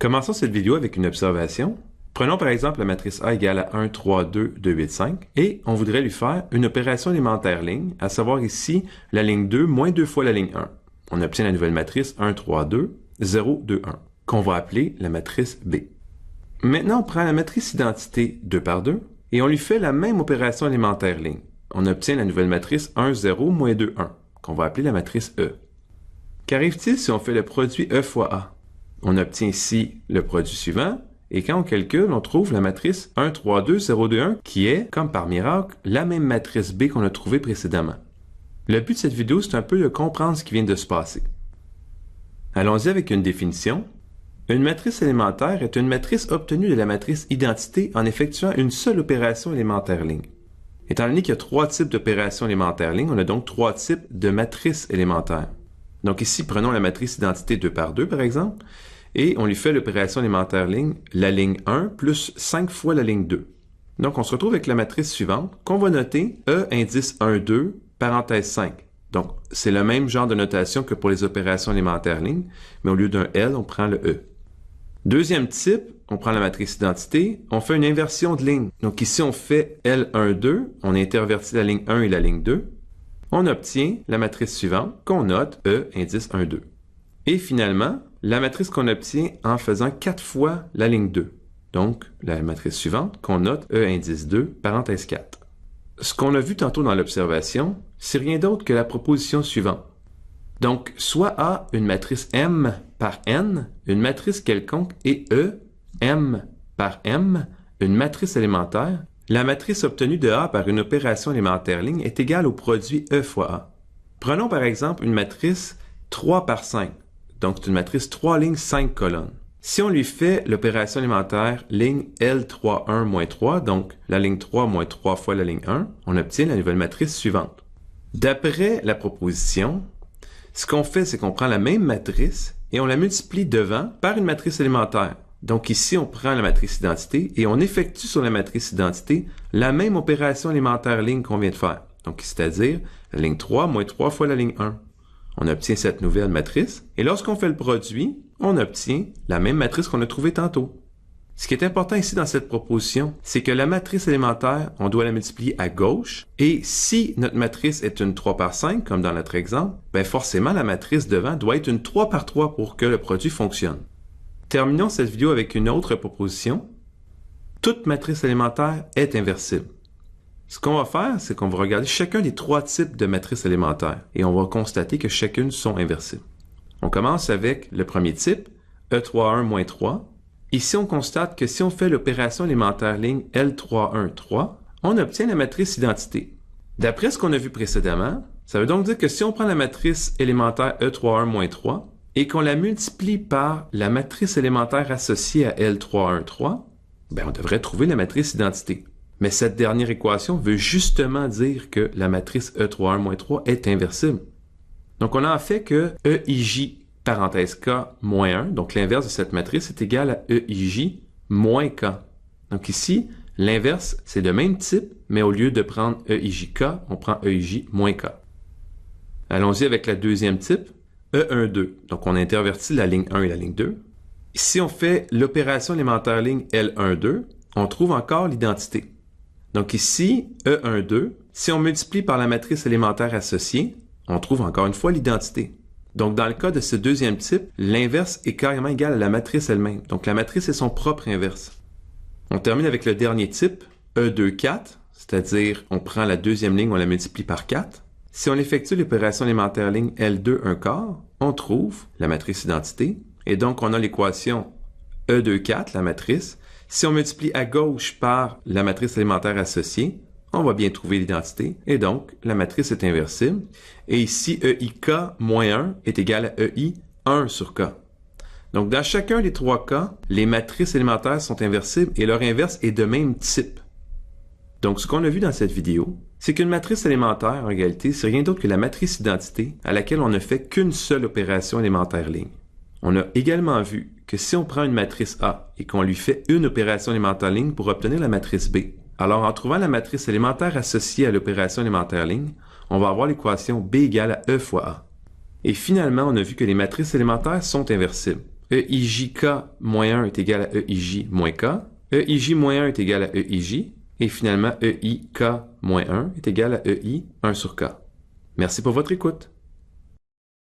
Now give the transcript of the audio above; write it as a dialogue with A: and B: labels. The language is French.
A: Commençons cette vidéo avec une observation. Prenons par exemple la matrice A égale à 1, 3, 2, 2, 8, 5 et on voudrait lui faire une opération élémentaire ligne, à savoir ici la ligne 2 moins 2 fois la ligne 1. On obtient la nouvelle matrice 1, 3, 2, 0, 2, 1, qu'on va appeler la matrice B. Maintenant, on prend la matrice identité 2 par 2 et on lui fait la même opération élémentaire ligne. On obtient la nouvelle matrice 1, 0, moins 2, 1, qu'on va appeler la matrice E. Qu'arrive-t-il si on fait le produit E fois A? On obtient ici le produit suivant, et quand on calcule, on trouve la matrice 1, 3, 2, 0, 2, 1, qui est, comme par miracle, la même matrice B qu'on a trouvée précédemment. Le but de cette vidéo, c'est un peu de comprendre ce qui vient de se passer. Allons-y avec une définition. Une matrice élémentaire est une matrice obtenue de la matrice identité en effectuant une seule opération élémentaire ligne. Étant donné qu'il y a trois types d'opérations élémentaires ligne, on a donc trois types de matrices élémentaires. Donc ici, prenons la matrice identité 2 par 2, par exemple, et on lui fait l'opération élémentaire ligne, la ligne 1 plus 5 fois la ligne 2. Donc on se retrouve avec la matrice suivante, qu'on va noter E indice 1, 2, parenthèse 5. Donc c'est le même genre de notation que pour les opérations élémentaires ligne, mais au lieu d'un L, on prend le E. Deuxième type, on prend la matrice identité, on fait une inversion de ligne. Donc ici, on fait L1, 2, on intervertit la ligne 1 et la ligne 2. On obtient la matrice suivante qu'on note E indice 1, 2. Et finalement, la matrice qu'on obtient en faisant 4 fois la ligne 2. Donc, la matrice suivante qu'on note E indice 2, parenthèse 4. Ce qu'on a vu tantôt dans l'observation, c'est rien d'autre que la proposition suivante. Donc, soit A, une matrice M par N, une matrice quelconque, et E, M par M, une matrice élémentaire, la matrice obtenue de A par une opération élémentaire ligne est égale au produit E fois A. Prenons par exemple une matrice 3 par 5. Donc, c'est une matrice 3 lignes, 5 colonnes. Si on lui fait l'opération élémentaire ligne L31-3, donc la ligne 3 moins 3 fois la ligne 1, on obtient la nouvelle matrice suivante. D'après la proposition, ce qu'on fait, c'est qu'on prend la même matrice et on la multiplie devant par une matrice élémentaire. Donc ici, on prend la matrice identité et on effectue sur la matrice identité la même opération élémentaire ligne qu'on vient de faire. Donc, c'est-à-dire la ligne 3 moins 3 fois la ligne 1. On obtient cette nouvelle matrice et lorsqu'on fait le produit, on obtient la même matrice qu'on a trouvée tantôt. Ce qui est important ici dans cette proposition, c'est que la matrice élémentaire, on doit la multiplier à gauche et si notre matrice est une 3 par 5, comme dans notre exemple, ben forcément la matrice devant doit être une 3 par 3 pour que le produit fonctionne. Terminons cette vidéo avec une autre proposition. Toute matrice élémentaire est inversible. Ce qu'on va faire, c'est qu'on va regarder chacun des trois types de matrices élémentaires et on va constater que chacune sont inversibles. On commence avec le premier type, E31-3. Ici, on constate que si on fait l'opération élémentaire ligne L31-3, on obtient la matrice identité. D'après ce qu'on a vu précédemment, ça veut donc dire que si on prend la matrice élémentaire E31-3 et qu'on la multiplie par la matrice élémentaire associée à L31-3, ben on devrait trouver la matrice identité. Mais cette dernière équation veut justement dire que la matrice E31-3 est inversible. Donc on a en fait que EIJ parenthèse K moins 1, donc l'inverse de cette matrice est égal à EIJ moins K. Donc ici, l'inverse, c'est le même type, mais au lieu de prendre EIJK, on prend EIJ moins K. Allons-y avec la deuxième type, E12. Donc on intervertit la ligne 1 et la ligne 2. Si on fait l'opération élémentaire ligne L12, on trouve encore l'identité. Donc ici, E12, si on multiplie par la matrice élémentaire associée, on trouve encore une fois l'identité. Donc dans le cas de ce deuxième type, l'inverse est carrément égal à la matrice elle-même. Donc la matrice est son propre inverse. On termine avec le dernier type, E24, c'est-à-dire on prend la deuxième ligne, on la multiplie par 4. Si on effectue l'opération élémentaire ligne L2 1 quart, on trouve la matrice identité. Et donc on a l'équation E24, la matrice. Si on multiplie à gauche par la matrice élémentaire associée, on va bien trouver l'identité, et donc la matrice est inversible. Et ici, EIK moins 1 est égal à EI 1 sur K. Donc dans chacun des trois cas, les matrices élémentaires sont inversibles et leur inverse est de même type. Donc ce qu'on a vu dans cette vidéo, c'est qu'une matrice élémentaire, en réalité, c'est rien d'autre que la matrice identité à laquelle on ne fait qu'une seule opération élémentaire ligne. On a également vu que si on prend une matrice A et qu'on lui fait une opération élémentaire ligne pour obtenir la matrice B, alors en trouvant la matrice élémentaire associée à l'opération élémentaire ligne, on va avoir l'équation B égale à E fois A. Et finalement, on a vu que les matrices élémentaires sont inversibles. EIJK-1 est égal à EIJ-K, EIJ-1 est égal à EIJ, et finalement EIK-1 est égal à EI 1 sur K. Merci pour votre écoute.